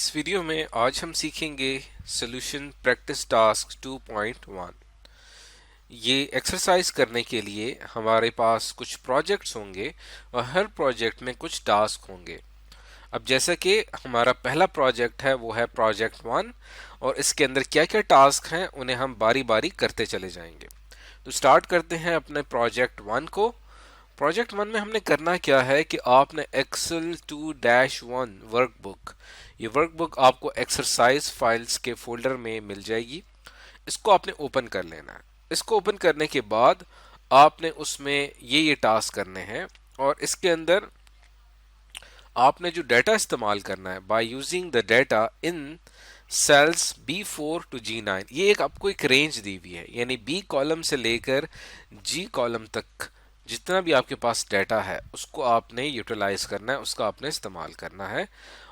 इस वीडियो में आज हम सीखेंगे सॉल्यूशन प्रैक्टिस टास्क 2.1। ये एक्सरसाइज करने के लिए हमारे पास कुछ प्रोजेक्ट्स होंगे और हर प्रोजेक्ट में कुछ टास्क होंगे। अब जैसा कि हमारा पहला प्रोजेक्ट है वो है प्रोजेक्ट 1 और इसके अंदर क्या क्या टास्क हैं उन्हें हम बारी बारी करते चले जाएंगे। तो स्टार्ट करते हैं अपने प्रोजेक्ट 1 को। प्रोजेक्ट 1 में हमने करना क्या है कि आपने एक्सेल 2-1 वर्कबुक, ये वर्कबुक आपको एक्सरसाइज फाइल्स के फोल्डर में मिल जाएगी। इसको आपने ओपन कर लेना है। इसको ओपन करने के बाद आपने उसमें ये टास्क करने हैं और इसके अंदर आपने जो डाटा इस्तेमाल करना है by using the data in cells B4 to G9, ये एक आपको एक रेंज दी हुई है, यानी B कॉलम से लेकर G कॉलम तक जितना भी आपके पास डाटा है उसको आपने यूटिलाइज करना है, उसका आपने इस्तेमाल करना है।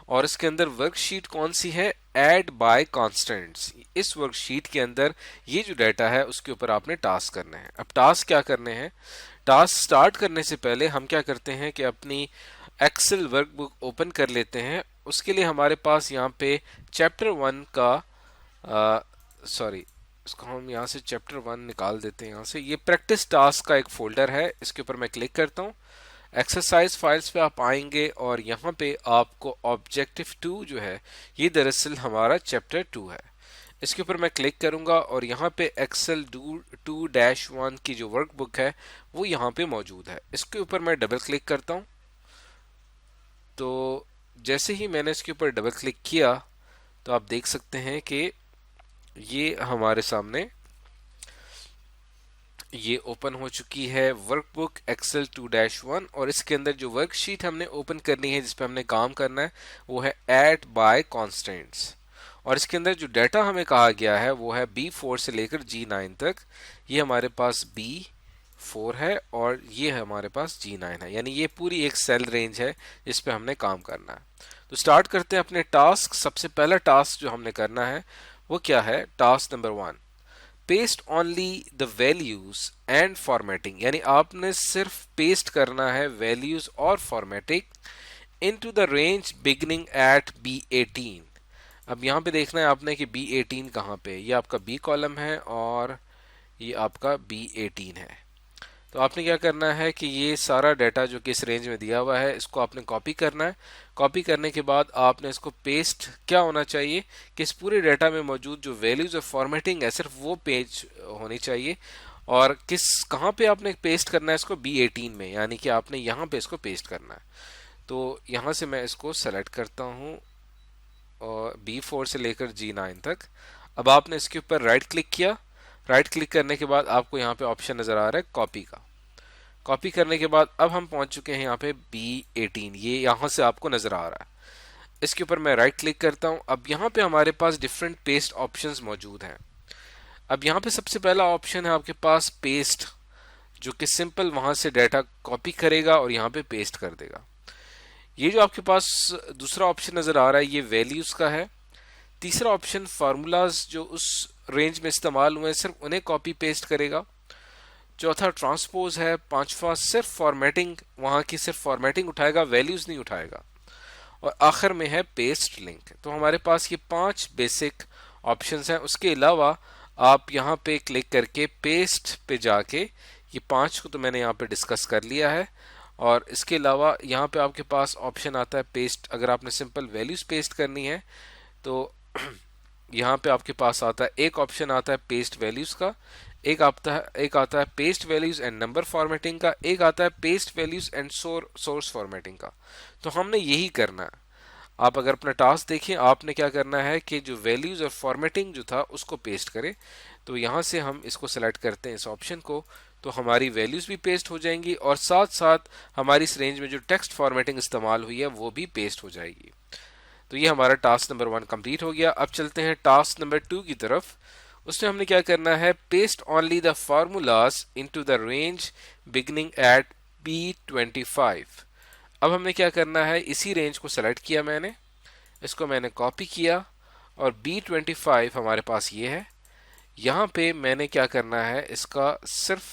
और इसके अंदर वर्कशीट कौन सी है? Add by constants. इस वर्कशीट के अंदर ये जो डाटा है उसके ऊपर आपने टास्क करने हैं। अब टास्क क्या करने हैं? टास्क स्टार्ट करने से पहले हम क्या करते हैं कि अपनी एक्सेल वर्कबुक ओपन कर लेते हैं। उसके लिए हमारे पास यहाँ पे चैप्टर 1 का इसको हम यहाँ से चैप्टर 1 निकाल देते हैं। यहाँ से ये प्रैक्टिस टास्क का एक फोल्डर है, इसके ऊपर मैं क्लिक करता हूँ। एक्सरसाइज फाइल्स पे आप आएंगे और यहाँ पे आपको ऑब्जेक्टिव 2 जो है ये दरअसल हमारा चैप्टर 2 है। इसके ऊपर मैं क्लिक करूंगा और यहाँ पे एक्सेल 2-1 की जो वर्कबुक है वो यहाँ पे मौजूद है। इसके ऊपर मैं डबल क्लिक करता हूँ। तो जैसे ही मैंने इसके ऊपर डबल क्लिक किया तो आप देख सकते हैं कि ये हमारे सामने ये ओपन हो चुकी है वर्कबुक एक्सेल 2-1 और इसके अंदर जो वर्कशीट हमने ओपन करनी है जिस पे हमने काम करना है वो है ऐड बाय कॉन्स्टेंट्स। और इसके अंदर जो डाटा हमें कहा गया है वो है B4 से लेकर G9 तक। ये हमारे पास B4 है और ये हमारे पास G9 है, यानी ये पूरी एक सेल रेंज है जिस पे हमने काम करना है। तो स्टार्ट करते हैं अपने टास्क। सबसे पहला टास्क जो हमने करना है वो क्या है? Task number 1, paste only the values and formatting, यानी आपने सिर्फ पेस्ट करना है वैल्यूज और formatting into the range beginning eight B18। अब यहाँ पे देखना है आपने कि B18 कहाँ पे है। ये आपका B कॉलम है और ये आपका B18 है। तो आपने क्या करना है कि ये सारा डाटा जो कि इस रेंज में दिया हुआ है इसको आपने कॉपी करना है। कॉपी करने के बाद आपने इसको पेस्ट, क्या होना चाहिए कि इस पूरे डाटा में मौजूद जो वैल्यूज और फॉर्मेटिंग है सिर्फ वो पेज होनी चाहिए। और कहाँ पे आपने पेस्ट करना है इसको? B18 में, यानी कि आपने यहाँ पे इसको पेस्ट करना है। तो यहाँ से मैं इसको सेलेक्ट करता हूँ और B4 से लेकर G9 तक। अब आपने इसके ऊपर राइट क्लिक किया। राइट क्लिक करने के बाद आपको यहाँ पे ऑप्शन नजर आ रहा है कॉपी का। कॉपी करने के बाद अब हम पहुंच चुके हैं यहाँ पे B18, ये यहाँ से आपको नजर आ रहा है। इसके ऊपर मैं राइट क्लिक करता हूँ। अब यहाँ पे हमारे पास डिफरेंट पेस्ट ऑप्शंस मौजूद हैं। अब यहाँ पे सबसे पहला ऑप्शन है आपके पास पेस्ट, जो कि सिंपल वहां से डाटा कॉपी करेगा और यहाँ पे पेस्ट कर देगा। ये जो आपके पास दूसरा ऑप्शन नजर आ रहा है ये वैल्यूज का है। तीसरा ऑप्शन फार्मूलाज जो उस रेंज में इस्तेमाल हुए हैं सिर्फ उन्हें कॉपी पेस्ट करेगा। चौथा ट्रांसपोज है। पांचवा सिर्फ फॉर्मेटिंग, वहां की सिर्फ फॉर्मेटिंग उठाएगा, वैल्यूज नहीं उठाएगा। और आखिर में है पेस्ट लिंक। तो हमारे पास ये 5 बेसिक ऑप्शंस हैं। उसके अलावा आप यहाँ पे क्लिक करके पेस्ट पे जाके ये 5 को तो मैंने यहाँ पे डिस्कस कर लिया है। और इसके अलावा यहाँ पे आपके पास ऑप्शन आता है पेस्ट, अगर आपने सिंपल वैल्यूज पेस्ट करनी है तो यहाँ पे आपके पास आता है एक ऑप्शन आता है पेस्ट वैल्यूज का, एक आता है paste values and number formatting का, एक आता है paste values and source formatting का। तो हमने यही करना है। आप अगर अपना टास्क देखें, आपने क्या करना है कि जो वैल्यूज और फॉर्मेटिंग जो था उसको पेस्ट करें। तो यहाँ से हम इसको सेलेक्ट करते हैं इस ऑप्शन को, तो हमारी वैल्यूज भी पेस्ट हो जाएंगी और साथ साथ हमारी इस रेंज में जो टेक्स्ट फॉर्मेटिंग इस्तेमाल हुई है वो भी पेस्ट हो जाएगी। तो ये हमारा टास्क नंबर 1 कंप्लीट हो गया। अब चलते हैं टास्क नंबर 2 की तरफ। उसमें हमने क्या करना है? Paste only the formulas into the range beginning eight B25। अब हमने क्या करना है? इसी रेंज को सेलेक्ट किया मैंने, इसको मैंने कॉपी किया और B25 हमारे पास ये है। यहाँ पे मैंने क्या करना है? इसका सिर्फ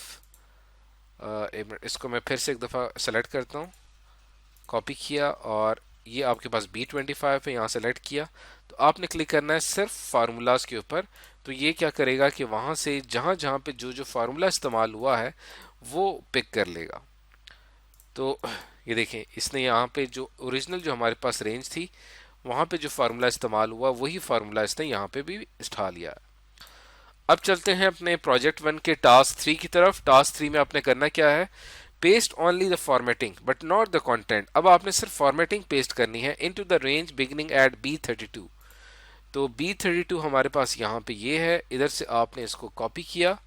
एक मिनट, इसको मैं फिर से एक दफ़ा सेलेक्ट करता हूँ। कॉपी किया और ये आपके पास B25 है, यहाँ सेलेक्ट किया तो आपने क्लिक करना है सिर्फ फार्मूलाज के ऊपर। तो ये क्या करेगा कि वहाँ से जहाँ जहाँ पे जो जो फार्मूला इस्तेमाल हुआ है वो पिक कर लेगा। तो ये देखें, इसने यहाँ पे जो ओरिजिनल जो हमारे पास रेंज थी वहाँ पे जो फार्मूला इस्तेमाल हुआ वही फार्मूला इसने यहाँ पे भी उठा लिया। अब चलते हैं अपने प्रोजेक्ट 1 के टास्क 3 की तरफ। टास्क 3 में आपने करना क्या है, paste only the formatting but not the content. अब आपने सिर्फ फॉर्मेटिंग पेस्ट करनी है into the range beginning eight B32। तो B32 हमारे पास यहाँ पे ये है, इधर से आपने इसको कॉपी किया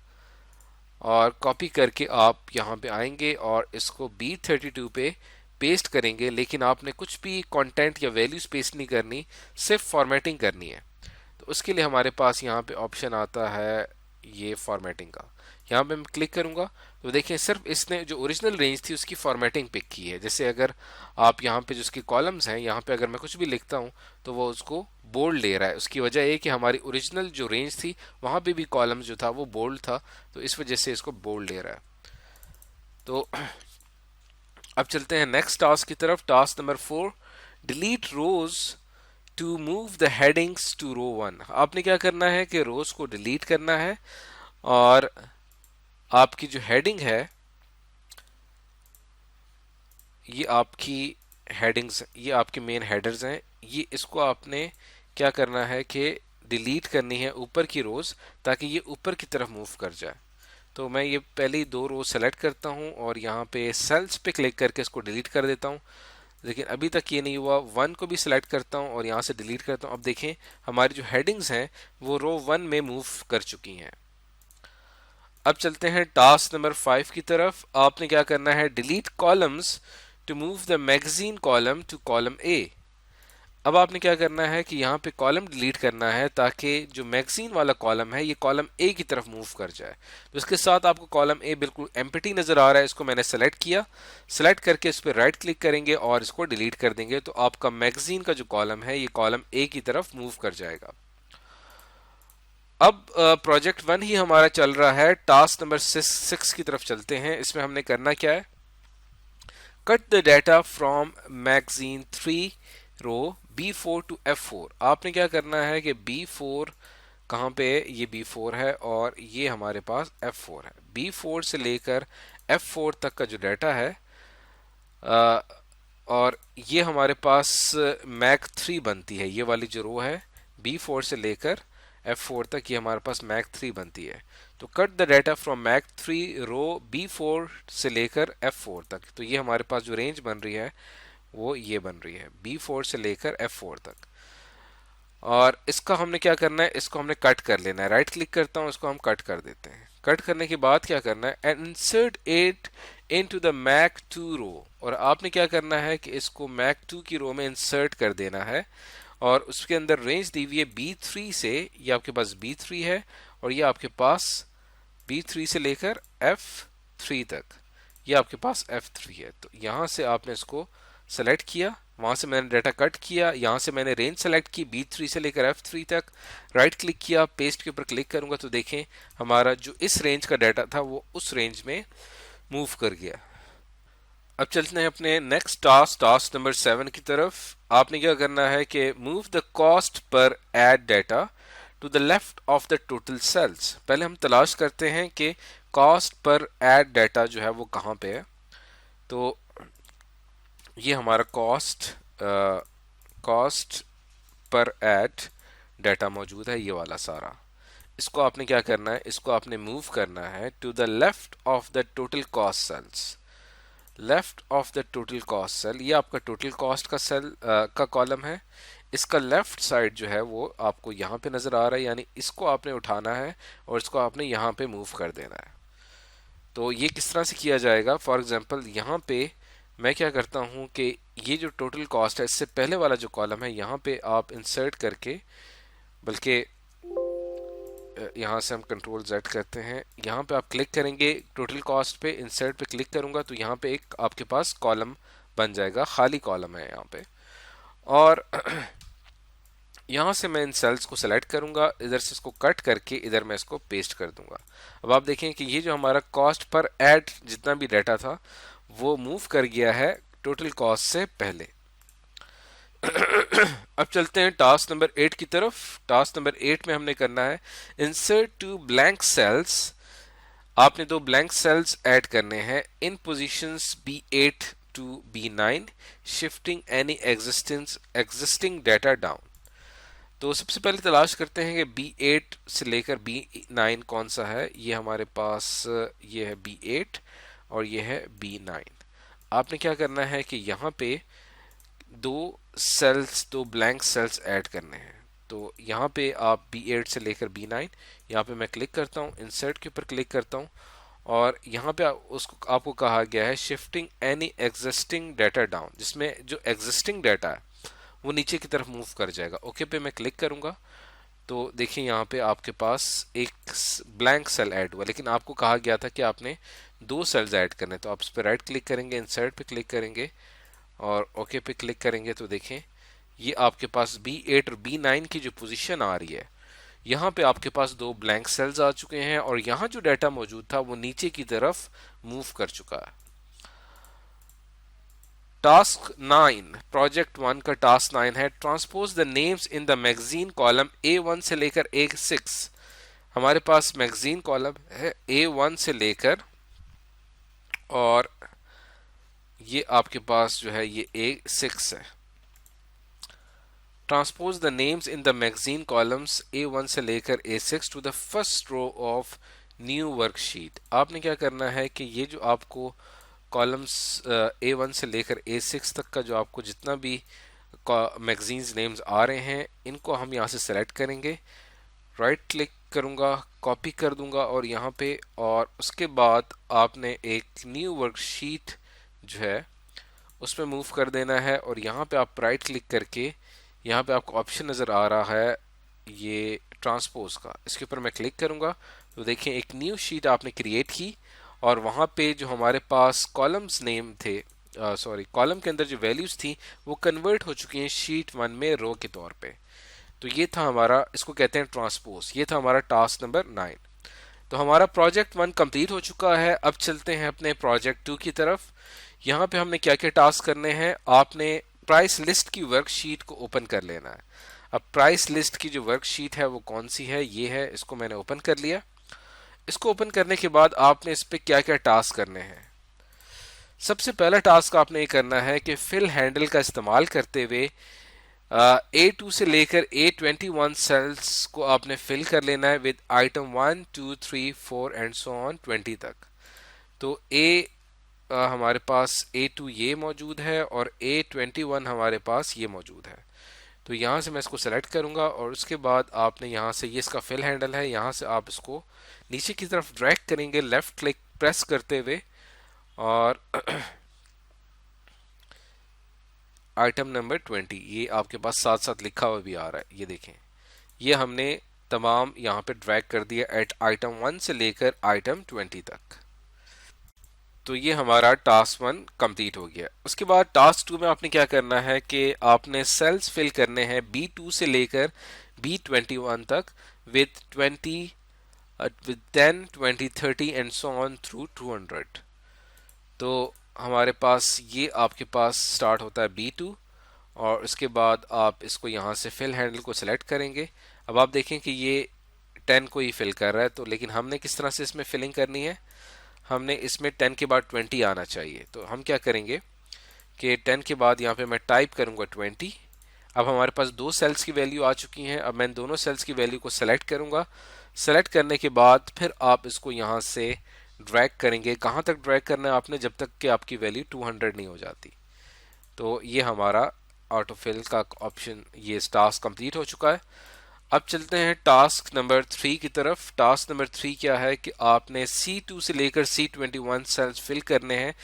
और कॉपी करके आप यहाँ पे आएंगे और इसको B32 पे पेस्ट करेंगे, लेकिन आपने कुछ भी कंटेंट या वैल्यूज पेस्ट नहीं करनी, सिर्फ फॉर्मेटिंग करनी है। तो उसके लिए हमारे पास यहाँ पे ऑप्शन आता है ये फॉर्मेटिंग का। यहाँ पे मैं क्लिक करूंगा तो देखिए सिर्फ इसने जो ओरिजिनल रेंज थी उसकी फॉर्मेटिंग पिक की है। जैसे अगर आप यहाँ पे जो उसके कॉलम्स हैं, यहाँ पे अगर मैं कुछ भी लिखता हूँ तो वो उसको बोल्ड ले रहा है। उसकी वजह ये कि हमारी ओरिजिनल जो रेंज थी वहाँ पे भी कॉलम जो था वो बोल्ड था, तो इस वजह से इसको बोल्ड ले रहा है। तो अब चलते हैं नेक्स्ट टास्क की तरफ। Task number 4, delete rows to move the headings to row 1। आपने क्या करना है कि रोज को डिलीट करना है और आपकी जो हेडिंग है ये आपकी हेडिंग्स, ये आपके मेन हेडर्स हैं, ये इसको आपने क्या करना है कि डिलीट करनी है ऊपर की रोज, ताकि ये ऊपर की तरफ मूव कर जाए। तो मैं ये पहले ही 2 रोज सेलेक्ट करता हूँ और यहाँ पे सेल्स पे क्लिक करके इसको डिलीट कर देता हूँ, लेकिन अभी तक ये नहीं हुआ। 1 को भी सिलेक्ट करता हूँ और यहाँ से डिलीट करता हूँ। अब देखें हमारी जो हेडिंग्स हैं वो रो 1 में मूव कर चुकी हैं। अब चलते हैं टास्क नंबर 5 की तरफ। आपने क्या करना है, delete columns to move the magazine column to column A. अब आपने क्या करना है कि यहाँ पे कॉलम डिलीट करना है ताकि जो मैगजीन वाला कॉलम है ये कॉलम ए की तरफ मूव कर जाए। तो इसके साथ आपको कॉलम ए बिल्कुल एम्प्टी नजर आ रहा है, इसको मैंने सेलेक्ट किया। सेलेक्ट करके इस पर राइट क्लिक करेंगे और इसको डिलीट कर देंगे, तो आपका मैगजीन का जो कॉलम है ये कॉलम ए की तरफ मूव कर जाएगा। अब प्रोजेक्ट 1 ही हमारा चल रहा है। टास्क नंबर 6 की तरफ चलते हैं। इसमें हमने करना क्या है, cut the data from magazine 3 row B4 to F4। आपने क्या करना है कि B4 कहाँ पे है, ये B4 है और ये हमारे पास F4 है। B4 से लेकर F4 तक का जो डाटा है और ये हमारे पास मैग 3 बनती है, ये वाली जो रो है B4 से लेकर F4 तक ये हमारे पास मैग 3 बनती है। तो cut the data from mag 3 row B4 से लेकर F4 तक। तो ये हमारे पास जो रेंज बन रही है वो ये बन रही है B4 से लेकर F4 तक। और इसका हमने क्या करना है, इसको हमने कट कर लेना है। राइट क्लिक करता हूँ, इसको हम कट कर देते हैं। कट करने के बाद क्या करना है, insert it into the mag 2 row. और आपने क्या करना है कि इसको मैग 2 की रो में इंसर्ट कर देना है और उसके अंदर रेंज दी हुई है B3 से, ये आपके पास B3 है और ये आपके पास B3 से लेकर F3 तक, ये आपके पास F3 है। तो यहाँ से आपने इसको सेलेक्ट किया, वहां से मैंने डाटा कट किया, यहाँ से मैंने रेंज सेलेक्ट की B3 से लेकर F3 तक। राइट क्लिक किया, पेस्ट के ऊपर क्लिक करूंगा तो देखें हमारा जो इस रेंज का डाटा था वो उस रेंज में मूव कर गया। अब चलते हैं अपने नेक्स्ट टास्क, टास्क नंबर 7 की तरफ। आपने क्या करना है कि move the cost per ad data to the left of the total sales. पहले हम तलाश करते हैं कि कॉस्ट पर एड डाटा जो है वो कहाँ पे है। तो ये हमारा कॉस्ट पर एड डाटा मौजूद है, ये वाला सारा। इसको आपने क्या करना है, इसको आपने मूव करना है to the left of the total cost sales. Left of the total cost cell, ये आपका टोटल कॉस्ट का सेल का कॉलम है। इसका लेफ्ट साइड जो है वो आपको यहाँ पे नजर आ रहा है, यानी इसको आपने उठाना है और इसको आपने यहाँ पे मूव कर देना है। तो ये किस तरह से किया जाएगा, फॉर एग्जांपल यहाँ पे मैं क्या करता हूँ कि ये जो टोटल कॉस्ट है इससे पहले वाला जो कॉलम है यहाँ पे आप इंसर्ट करके, बल्कि यहाँ से हम कंट्रोल Z करते हैं, यहाँ पे आप क्लिक करेंगे टोटल कॉस्ट पे, इंसर्ट पे क्लिक करूंगा तो यहाँ पे एक आपके पास कॉलम बन जाएगा, खाली कॉलम है यहाँ पे। और यहाँ से मैं इन सेल्स को सेलेक्ट करूंगा, इधर से इसको कट करके इधर मैं इसको पेस्ट कर दूंगा। अब आप देखें कि ये जो हमारा कॉस्ट पर एड जितना भी डाटा था वो मूव कर गया है टोटल कॉस्ट से पहले। अब चलते हैं टास्क नंबर 8 की तरफ। टास्क नंबर 8 में हमने करना है इंसर्ट टू ब्लैंक सेल्स। आपने दो ब्लैंक सेल्स ऐड करने हैं in positions B8 to B9, shifting any existing data down. तो सबसे पहले तलाश करते हैं कि B8 से लेकर B9 कौन सा है। ये हमारे पास ये है B8 और ये है B9। आपने क्या करना है कि यहाँ पे दो ब्लैंक सेल्स ऐड करने हैं। तो यहाँ पे आप B8 से लेकर B9, यहाँ पे मैं क्लिक करता हूँ, इंसर्ट के ऊपर क्लिक करता हूँ और यहाँ पे उसको आपको कहा गया है shifting any existing data down, जिसमें जो एग्जिस्टिंग डाटा है वो नीचे की तरफ मूव कर जाएगा। ओके पे मैं क्लिक करूंगा तो देखिए यहाँ पे आपके पास एक ब्लैंक सेल ऐड हुआ, लेकिन आपको कहा गया था कि आपने दो सेल्स ऐड करने। तो आप इस पर राइट क्लिक करेंगे, इंसर्ट पे क्लिक करेंगे और ओके पे क्लिक करेंगे तो देखें ये आपके पास B8 और B9 की जो पोजीशन आ रही है, यहाँ पे आपके पास दो ब्लैंक सेल्स आ चुके हैं और यहाँ जो डाटा मौजूद था वो नीचे की तरफ मूव कर चुका है। टास्क 9, प्रोजेक्ट 1 का टास्क 9 है transpose the names in the magazine column A1 से लेकर A6। हमारे पास मैगजीन कॉलम है A1 से लेकर और ये आपके पास जो है ये A6 है। Transpose the names in the magazine columns A1 से लेकर A6 to the first row of new worksheet. आपने क्या करना है कि ये जो आपको कॉलम्स A1 से लेकर A6 तक का जो आपको जितना भी मैगजीन्स नेम्स आ रहे हैं इनको हम यहाँ से सेलेक्ट करेंगे। राइट क्लिक करूँगा, कॉपी कर दूंगा और यहाँ पे, और उसके बाद आपने एक न्यू वर्कशीट जो है उसमें मूव कर देना है और यहाँ पे आप राइट क्लिक करके यहाँ पे आपको ऑप्शन नज़र आ रहा है ये ट्रांसपोज का, इसके ऊपर मैं क्लिक करूँगा तो देखिए एक न्यू शीट आपने क्रिएट की और वहाँ पे जो हमारे पास कॉलम्स नेम थे, कॉलम के अंदर जो वैल्यूज़ थी वो कन्वर्ट हो चुकी हैं शीट 1 में रो के तौर पे। तो ये था हमारा, इसको कहते हैं ट्रांसपोज। ये था हमारा टास्क नंबर 9। तो हमारा प्रोजेक्ट 1 कंप्लीट हो चुका है। अब चलते हैं अपने प्रोजेक्ट 2 की तरफ। यहाँ पे हमने क्या क्या टास्क करने हैं। आपने प्राइस लिस्ट की वर्कशीट को ओपन कर लेना है। अब प्राइस लिस्ट की जो वर्कशीट है वो कौन सी है, ये है, इसको मैंने ओपन कर लिया। इसको ओपन करने के बाद आपने इस पे क्या क्या टास्क करने हैं। सबसे पहला टास्क आपने ये करना है कि फिल हैंडल का इस्तेमाल करते हुए A2 से लेकर A21 सेल्स को आपने फिल कर लेना है with item 1 2 3 4 and so on 20 तक। तो हमारे पास A2 ये मौजूद है और A21 हमारे पास ये मौजूद है। तो यहाँ से मैं इसको सेलेक्ट करूँगा और उसके बाद आपने यहाँ से, ये इसका फिल हैंडल है, यहाँ से आप इसको नीचे की तरफ ड्रैग करेंगे लेफ्ट क्लिक प्रेस करते हुए और आइटम नंबर 20 ये आपके पास साथ साथ लिखा हुआ भी आ रहा है। ये देखें, ये हमने तमाम यहाँ पे ड्रैग कर दिया एट आइटम 1 से लेकर आइटम 20 तक। तो ये हमारा टास्क 1 कंप्लीट हो गया। उसके बाद टास्क 2 में आपने क्या करना है कि आपने सेल्स फिल करने हैं B2 से लेकर B21 तक with 20 with 10 20 30 and so on through 200। तो हमारे पास ये आपके पास स्टार्ट होता है B2 और उसके बाद आप इसको यहाँ से फिल हैंडल को सिलेक्ट करेंगे। अब आप देखें कि ये 10 को ही फिल कर रहा है, तो लेकिन हमने किस तरह से इसमें फिलिंग करनी है, हमने इसमें 10 के बाद 20 आना चाहिए। तो हम क्या करेंगे कि 10 के बाद यहाँ पे मैं टाइप करूँगा 20। अब हमारे पास दो सेल्स की वैल्यू आ चुकी हैं। अब मैं दोनों सेल्स की वैल्यू को सेलेक्ट करूँगा। सेलेक्ट करने के बाद फिर आप इसको यहाँ से ड्रैग करेंगे। कहाँ तक ड्रैग करना है आपने, जब तक कि आपकी वैल्यू 200 नहीं हो जाती। तो ये हमारा ऑटोफिल का ऑप्शन, ये टास्क कंप्लीट हो चुका है। अब चलते हैं टास्क नंबर 3 की तरफ। टास्क नंबर 3 क्या है कि आपने C2 से लेकर C21 सेल्स फिल करने हैं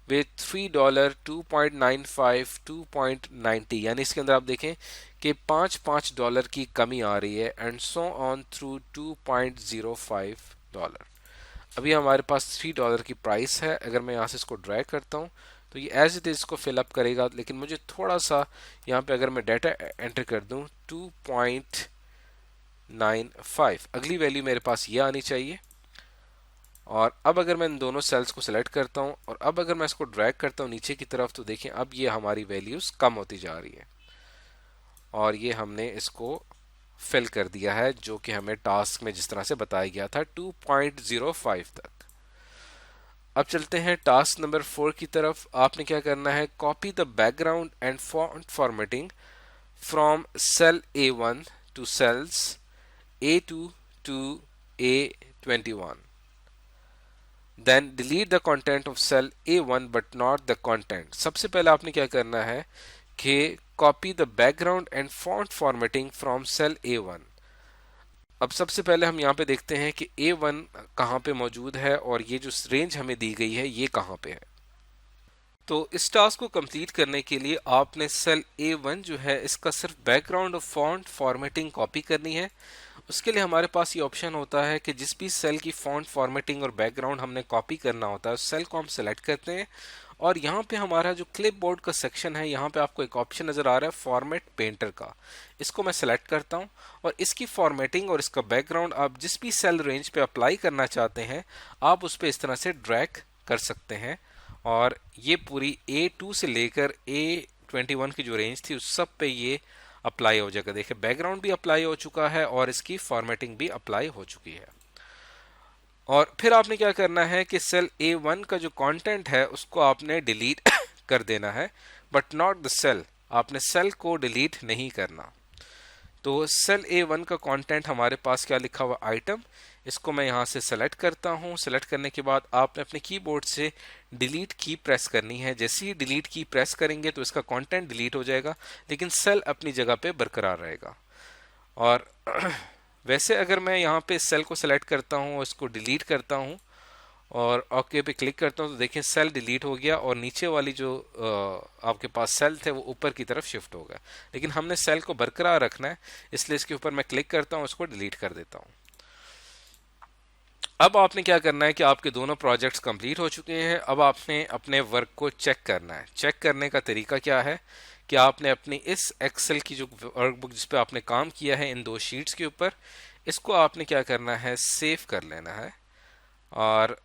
विद $3 2.95 2.90, यानी इसके अंदर आप देखें कि $5 की कमी आ रही है एंड सो ऑन थ्रू $2.05। अभी हमारे पास $3 की प्राइस है। अगर मैं यहाँ से इसको ड्रैग करता हूँ तो ये एज इट इज इसको फिलअप करेगा, लेकिन मुझे थोड़ा सा यहाँ पे अगर मैं डाटा एंटर कर दूँ 2.95, अगली वैल्यू मेरे पास ये आनी चाहिए। और अब अगर मैं इन दोनों सेल्स को सिलेक्ट करता हूँ और अब अगर मैं इसको ड्रैग करता हूँ नीचे की तरफ तो देखें अब ये हमारी वैल्यूज कम होती जा रही है। और ये हमने इसको फिल कर दिया है जो कि हमें टास्क में जिस तरह से बताया गया था 2.05 तक। अब चलते हैं टास्क नंबर 4 की तरफ। आपने क्या करना है, copy the background and font formatting from cell A1 to cells A2 to A21, then delete the content of cell A1 but not the content. सबसे पहले आपने क्या करना है कि copy the background and font formatting from cell A1। अब सबसे पहले हम यहाँ पे देखते हैं कि A1 कहाँ पे मौजूद है और ये जो रेंज हमें दी गई है ये कहाँ पे है। तो इस टास्क को कंप्लीट करने के लिए आपने सेल A1 जो है इसका सिर्फ बैकग्राउंड और फॉन्ट फॉर्मेटिंग कॉपी करनी है। उसके लिए हमारे पास ये ऑप्शन होता है कि जिस भी सेल की फॉन्ट फॉर्मेटिंग और बैकग्राउंड हमने कॉपी करना होता है उस सेल को हम सेलेक्ट करते हैं और यहाँ पे हमारा जो क्लिपबोर्ड का सेक्शन है यहाँ पे आपको एक ऑप्शन नज़र आ रहा है फॉर्मेट पेंटर का। इसको मैं सेलेक्ट करता हूँ और इसकी फॉर्मेटिंग और इसका बैकग्राउंड आप जिस भी सेल रेंज पे अप्लाई करना चाहते हैं आप उस पर इस तरह से ड्रैग कर सकते हैं और ये पूरी A2 से लेकर A21 की जो रेंज थी उस सब पे ये अप्लाई हो जाएगा। देखिए बैकग्राउंड भी अप्लाई हो चुका है और इसकी फॉर्मेटिंग भी अप्लाई हो चुकी है। और फिर आपने क्या करना है कि सेल A1 का जो कंटेंट है उसको आपने डिलीट कर देना है बट नॉट द सेल। आपने सेल को डिलीट नहीं करना। तो सेल A1 का कंटेंट हमारे पास क्या लिखा हुआ आइटम, इसको मैं यहाँ से सेलेक्ट करता हूँ। सेलेक्ट करने के बाद आपने अपने कीबोर्ड से डिलीट की प्रेस करनी है। जैसे ही डिलीट की प्रेस करेंगे तो इसका कंटेंट डिलीट हो जाएगा लेकिन सेल अपनी जगह पे बरकरार रहेगा। और वैसे अगर मैं यहाँ पे सेल को सेलेक्ट करता हूँ और इसको डिलीट करता हूँ और ओके पे क्लिक करता हूँ तो देखिए सेल डिलीट हो गया और नीचे वाली जो आपके पास सेल थे वो ऊपर की तरफ शिफ्ट हो गया। लेकिन हमने सेल को बरकरार रखना है इसलिए इसके ऊपर मैं क्लिक करता हूँ, उसको डिलीट कर देता हूँ। अब आपने क्या करना है कि आपके दोनों प्रोजेक्ट्स कंप्लीट हो चुके हैं। अब आपने अपने वर्क को चेक करना है। चेक करने का तरीका क्या है कि आपने अपनी इस एक्सेल की जो वर्कबुक जिस पे आपने काम किया है इन दो शीट्स के ऊपर, इसको आपने क्या करना है सेव कर लेना है और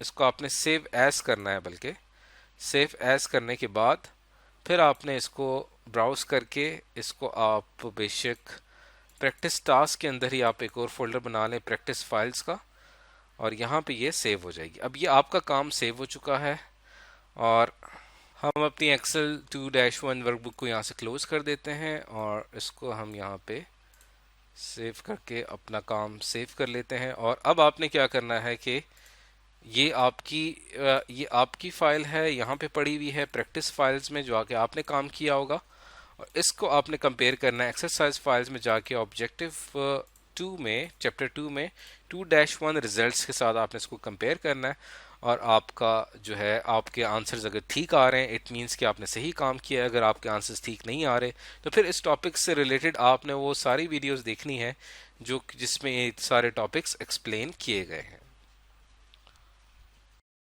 इसको आपने सेव एज करना है। बल्कि सेव एज करने के बाद फिर आपने इसको ब्राउज करके इसको आप बेशक प्रैक्टिस टास्क के अंदर ही आप एक और फोल्डर बना लें प्रैक्टिस फाइल्स का और यहाँ पे ये सेव हो जाएगी। अब ये आपका काम सेव हो चुका है और हम अपनी एक्सेल 2-1 वर्कबुक को यहाँ से क्लोज कर देते हैं और इसको हम यहाँ पे सेव करके अपना काम सेव कर लेते हैं। और अब आपने क्या करना है कि ये आपकी फाइल है, यहाँ पे पड़ी हुई है प्रैक्टिस फाइल्स में जो आके आपने काम किया होगा और इसको आपने कंपेयर करना है एक्सरसाइज फाइल्स में जाके ऑब्जेक्टिव 2 में चैप्टर 2 में 2-1 रिजल्ट्स के साथ आपने इसको कंपेयर करना है और आपका जो है आपके आंसर्स अगर ठीक आ रहे हैं इट मीन्स कि आपने सही काम किया है। अगर आपके आंसर्स ठीक नहीं आ रहे तो फिर इस टॉपिक से रिलेटेड आपने वो सारी वीडियोस देखनी है जो जिसमें ये सारे टॉपिक्स एक्सप्लेन किए गए हैं।